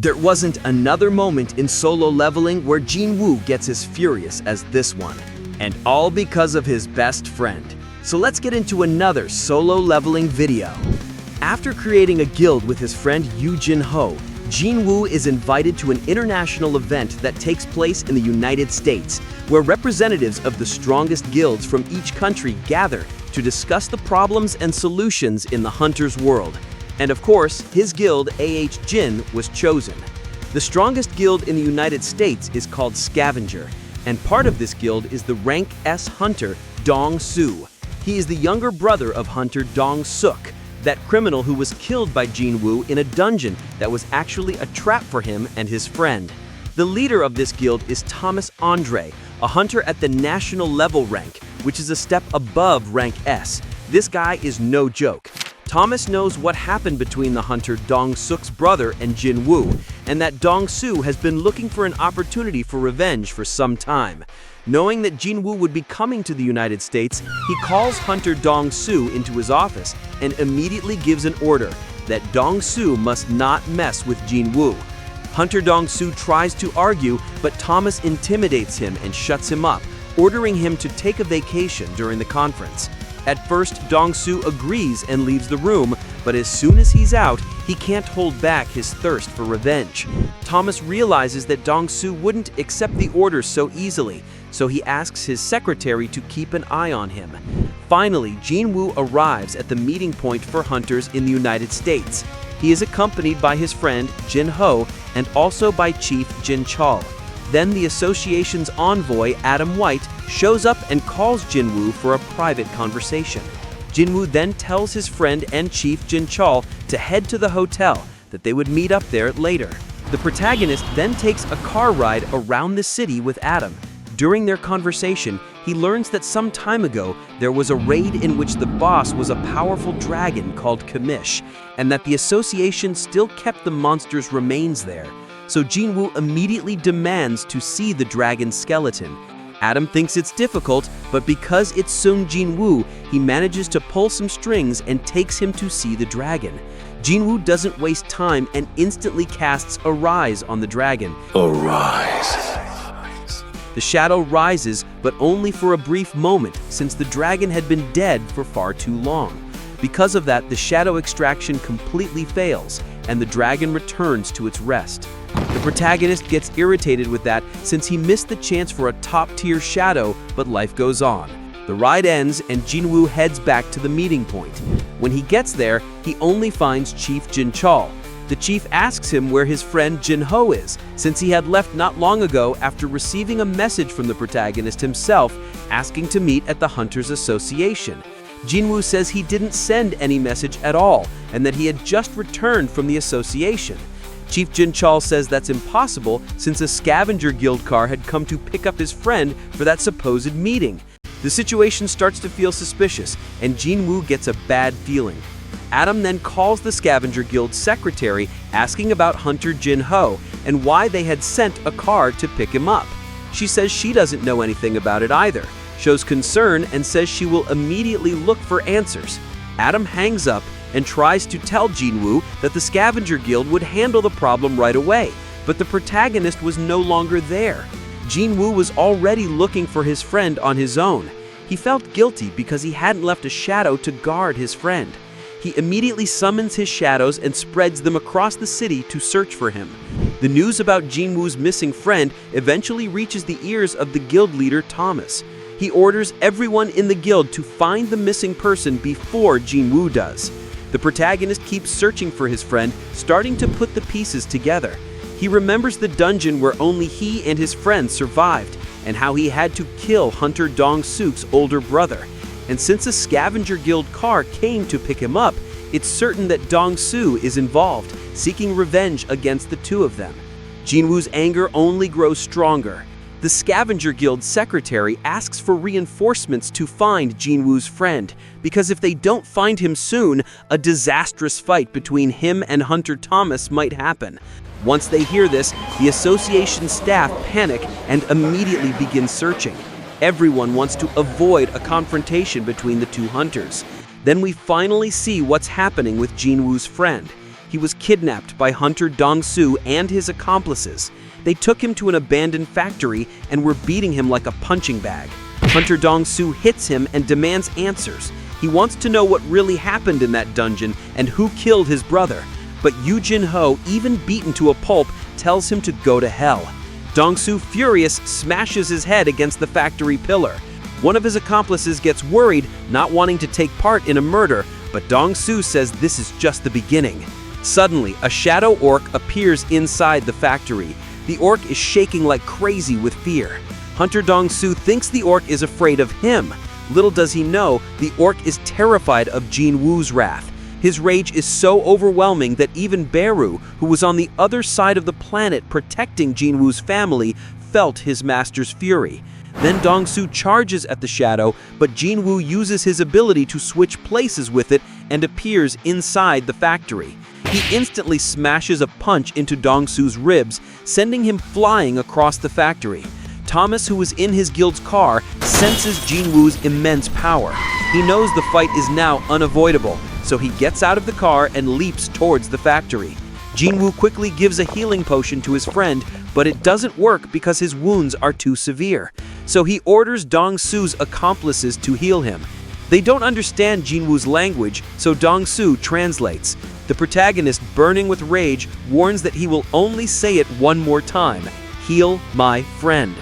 There wasn't another moment in solo leveling where Jin-Woo gets as furious as this one. And all because of his best friend. So let's get into another solo leveling video. After creating a guild with his friend Jin-Ho, Jin-Woo is invited to an international event that takes place in the United States, where representatives of the strongest guilds from each country gather to discuss the problems and solutions in the hunter's world. And of course, his guild, Jin, was chosen. The strongest guild in the United States is called Scavenger, and part of this guild is the rank S hunter, Dong-Soo. He is the younger brother of hunter Dong-Suk, that criminal who was killed by Jin-Woo in a dungeon that was actually a trap for him and his friend. The leader of this guild is Thomas Andre, a hunter at the national level rank, which is a step above rank S. This guy is no joke. Thomas knows what happened between the hunter Dong-Suk's brother and Jin-Woo, and that Dong-Soo has been looking for an opportunity for revenge for some time. Knowing that Jin-Woo would be coming to the United States, he calls hunter Dong-Soo into his office and immediately gives an order that Dong-Soo must not mess with Jin-Woo. Hunter Dong-Soo tries to argue, but Thomas intimidates him and shuts him up, ordering him to take a vacation during the conference. At first, Dong-Soo agrees and leaves the room, but as soon as he's out, he can't hold back his thirst for revenge. Thomas realizes that Dong-Soo wouldn't accept the orders so easily, so he asks his secretary to keep an eye on him. Finally, Jin-Woo arrives at the meeting point for hunters in the United States. He is accompanied by his friend Jin-Ho and also by Chief Jin-Chol. Then the association's envoy, Adam White, shows up and calls Jin-Woo for a private conversation. Jin-Woo then tells his friend and Chief Jin-Chol to head to the hotel, that they would meet up there later. The protagonist then takes a car ride around the city with Adam. During their conversation, he learns that some time ago, there was a raid in which the boss was a powerful dragon called Kamish, and that the association still kept the monster's remains there. So Jin-Woo immediately demands to see the dragon's skeleton. Adam thinks it's difficult, but because it's Sung Jin-Woo, he manages to pull some strings and takes him to see the dragon. Jin-Woo doesn't waste time and instantly casts Arise on the dragon. Arise. The shadow rises, but only for a brief moment, since the dragon had been dead for far too long. Because of that, the shadow extraction completely fails, and the dragon returns to its rest. The protagonist gets irritated with that since he missed the chance for a top-tier shadow, but life goes on. The ride ends and Jin-Woo heads back to the meeting point. When he gets there, he only finds Chief Jin-Chol. The chief asks him where his friend Jin-Ho is, since he had left not long ago after receiving a message from the protagonist himself asking to meet at the Hunters Association. Jin-Woo says he didn't send any message at all and that he had just returned from the association. Chief Jin-Chol says that's impossible since a scavenger guild car had come to pick up his friend for that supposed meeting. The situation starts to feel suspicious, and Jin-Woo gets a bad feeling. Adam then calls the scavenger guild secretary asking about hunter Jin-Ho and why they had sent a car to pick him up. She says she doesn't know anything about it either, shows concern and says she will immediately look for answers. Adam hangs up and tries to tell Jin-Woo that the scavenger guild would handle the problem right away, but the protagonist was no longer there. Jin-Woo was already looking for his friend on his own. He felt guilty because he hadn't left a shadow to guard his friend. He immediately summons his shadows and spreads them across the city to search for him. The news about Jin-Woo's missing friend eventually reaches the ears of the guild leader Thomas. He orders everyone in the guild to find the missing person before Jin-Woo does. The protagonist keeps searching for his friend, starting to put the pieces together. He remembers the dungeon where only he and his friend survived, and how he had to kill hunter Dong-Suk's older brother. And since a scavenger guild car came to pick him up, it's certain that Dong-Soo is involved, seeking revenge against the two of them. Jin-Woo's anger only grows stronger. The scavenger guild secretary asks for reinforcements to find Jin-Woo's friend, because if they don't find him soon, a disastrous fight between him and hunter Thomas might happen. Once they hear this, the association staff panic and immediately begin searching. Everyone wants to avoid a confrontation between the two hunters. Then we finally see what's happening with Jin-Woo's friend. he was kidnapped by Hunter Dong-soo and his accomplices. They took him to an abandoned factory and were beating him like a punching bag. Hunter Dong-soo hits him and demands answers. He wants to know what really happened in that dungeon and who killed his brother. But Jin-Woo, even beaten to a pulp, tells him to go to hell. Dong-soo, furious, smashes his head against the factory pillar. One of his accomplices gets worried, not wanting to take part in a murder, but Dong-soo says this is just the beginning. Suddenly, a shadow orc appears inside the factory. The orc is shaking like crazy with fear. Hunter Dong-soo thinks the orc is afraid of him. Little does he know, the orc is terrified of Jin-Woo's wrath. His rage is so overwhelming that even Beru, who was on the other side of the planet protecting Jin-Woo's family, felt his master's fury. Then Dong-soo charges at the shadow, but Jin-Woo uses his ability to switch places with it and appears inside the factory. He instantly smashes a punch into Dong-soo's ribs, sending him flying across the factory. Thomas, who was in his guild's car, senses Jin-Woo's immense power. He knows the fight is now unavoidable, so he gets out of the car and leaps towards the factory. Jin-Woo quickly gives a healing potion to his friend, but it doesn't work because his wounds are too severe. So he orders Dong-soo's accomplices to heal him. They don't understand Jin-Woo's language, so Dong-soo translates. The protagonist, burning with rage, warns that he will only say it one more time: "Heal my friend."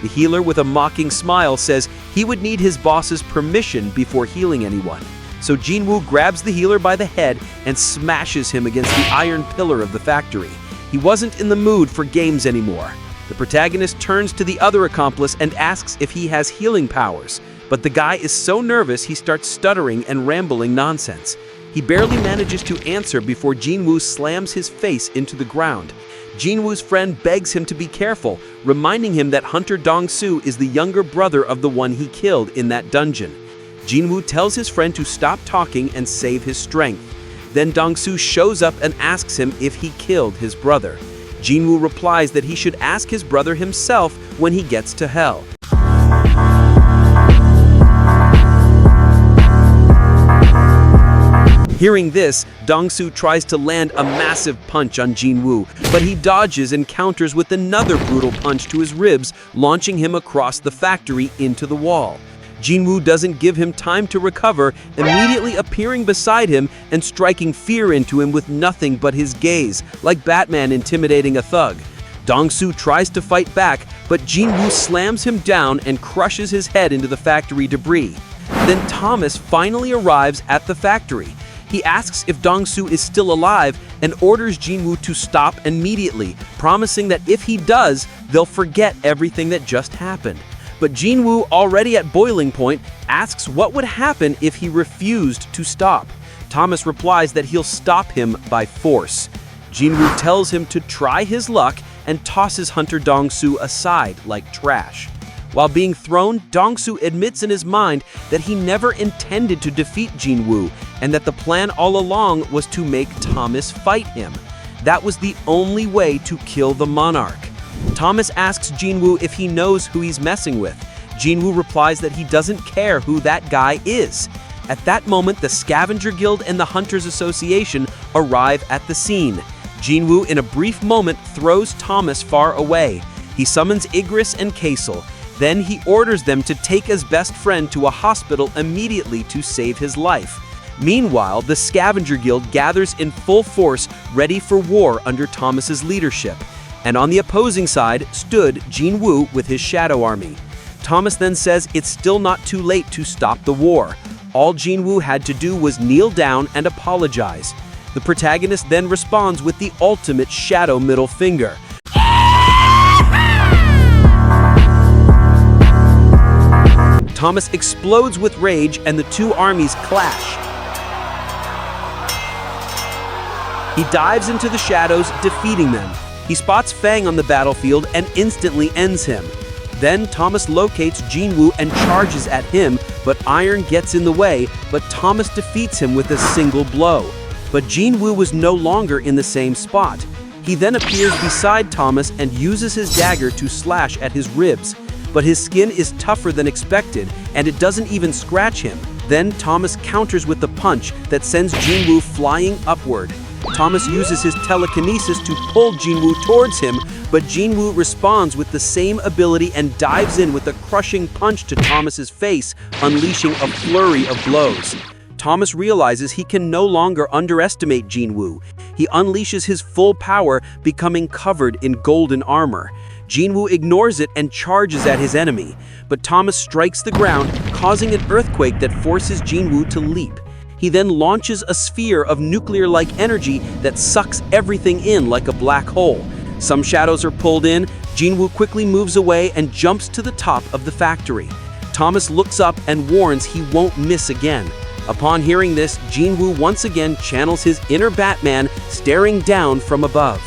The healer, with a mocking smile, says he would need his boss's permission before healing anyone. So Jin-Woo grabs the healer by the head and smashes him against the iron pillar of the factory. He wasn't in the mood for games anymore. The protagonist turns to the other accomplice and asks if he has healing powers, but the guy is so nervous he starts stuttering and rambling nonsense. He barely manages to answer before Jin-Woo slams his face into the ground. Jin-Woo's friend begs him to be careful, reminding him that Hunter Dong-soo is the younger brother of the one he killed in that dungeon. Jin-Woo tells his friend to stop talking and save his strength. Then Dong-soo shows up and asks him if he killed his brother. Jin-Woo replies that he should ask his brother himself when he gets to hell. Hearing this, Dong-soo tries to land a massive punch on Jin-Woo, but he dodges and counters with another brutal punch to his ribs, launching him across the factory into the wall. Jin-Woo doesn't give him time to recover, immediately appearing beside him and striking fear into him with nothing but his gaze, like Batman intimidating a thug. Dong-soo tries to fight back, but Jin-Woo slams him down and crushes his head into the factory debris. Then Thomas finally arrives at the factory. He asks if Dong-soo is still alive and orders Jin-Woo to stop immediately, promising that if he does, they'll forget everything that just happened. But Jin-Woo, already at boiling point, asks what would happen if he refused to stop. Thomas replies that he'll stop him by force. Jin-Woo tells him to try his luck and tosses Hunter Dong-soo aside like trash. While being thrown, Dong-soo admits in his mind that he never intended to defeat Jin-Woo and that the plan all along was to make Thomas fight him. That was the only way to kill the monarch. Thomas asks Jin-Woo if he knows who he's messing with. Jin-Woo replies that he doesn't care who that guy is. At that moment, the Scavenger Guild and the Hunters Association arrive at the scene. Jin-Woo, in a brief moment, throws Thomas far away. He summons Igris and Kaisel. Then he orders them to take his best friend to a hospital immediately to save his life. Meanwhile, the Scavenger Guild gathers in full force, ready for war under Thomas's leadership. And on the opposing side stood Jin-Woo with his shadow army. Thomas then says it's still not too late to stop the war. All Jin-Woo had to do was kneel down and apologize. The protagonist then responds with the ultimate shadow middle finger. Thomas explodes with rage and the two armies clash. He dives into the shadows, defeating them. He spots Fang on the battlefield and instantly ends him. Then Thomas locates Jin-Woo and charges at him, but Iron gets in the way, but Thomas defeats him with a single blow. But Jin-Woo was no longer in the same spot. He then appears beside Thomas and uses his dagger to slash at his ribs. But his skin is tougher than expected, and it doesn't even scratch him. Then Thomas counters with the punch that sends Jin-Woo flying upward. Thomas uses his telekinesis to pull Jin-Woo towards him, but Jin-Woo responds with the same ability and dives in with a crushing punch to Thomas's face, unleashing a flurry of blows. Thomas realizes he can no longer underestimate Jin-Woo. He unleashes his full power, becoming covered in golden armor. Jin-Woo ignores it and charges at his enemy, but Thomas strikes the ground, causing an earthquake that forces Jin-Woo to leap. He then launches a sphere of nuclear-like energy that sucks everything in like a black hole. Some shadows are pulled in, Jin-Woo quickly moves away and jumps to the top of the factory. Thomas looks up and warns he won't miss again. Upon hearing this, Jin-Woo once again channels his inner Batman, staring down from above.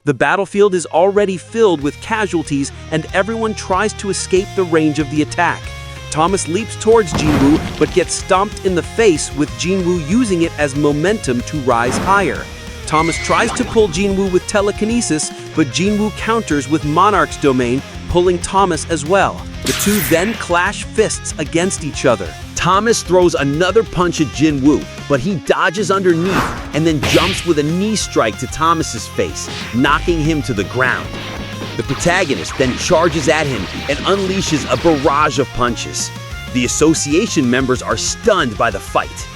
The battlefield is already filled with casualties, and everyone tries to escape the range of the attack. Thomas leaps towards Jin-Woo, but gets stomped in the face, with Jin-Woo using it as momentum to rise higher. Thomas tries to pull Jin-Woo with telekinesis, but Jin-Woo counters with Monarch's domain, pulling Thomas as well. The two then clash fists against each other. Thomas throws another punch at Jin-Woo, but he dodges underneath and then jumps with a knee strike to Thomas's face, knocking him to the ground. The protagonist then charges at him and unleashes a barrage of punches. The association members are stunned by the fight.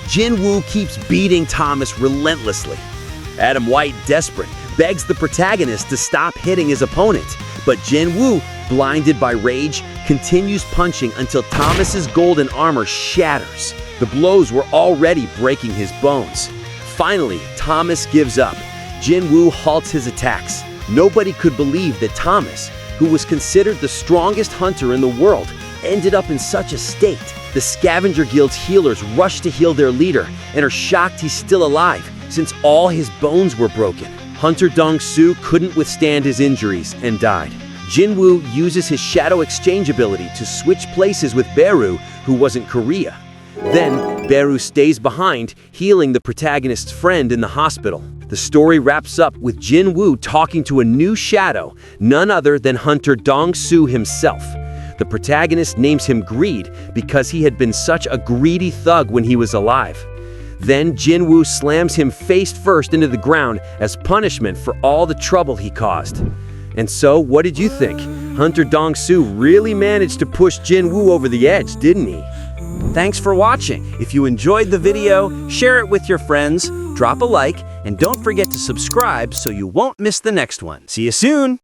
Jin-Woo keeps beating Thomas relentlessly. Adam White, desperate, begs the protagonist to stop hitting his opponent, but Jin-Woo, blinded by rage, continues punching until Thomas's golden armor shatters. The blows were already breaking his bones. Finally, Thomas gives up. Jin-Woo halts his attacks. Nobody could believe that Thomas, who was considered the strongest hunter in the world, ended up in such a state. The Scavenger Guild's healers rush to heal their leader and are shocked he's still alive, since all his bones were broken. Hunter Dong-soo couldn't withstand his injuries and died. Jin-Woo uses his shadow exchange ability to switch places with Beru, who was in Korea. Then, Beru stays behind, healing the protagonist's friend in the hospital. The story wraps up with Jin-Woo talking to a new shadow, none other than Hunter Dong-soo himself. The protagonist names him Greed because he had been such a greedy thug when he was alive. Then Jin-Woo slams him face first into the ground as punishment for all the trouble he caused. And so, what did you think? Hunter Dong-soo really managed to push Jin-Woo over the edge, didn't he? Thanks for watching. If you enjoyed the video, share it with your friends, drop a like, and don't forget to subscribe so you won't miss the next one. See you soon!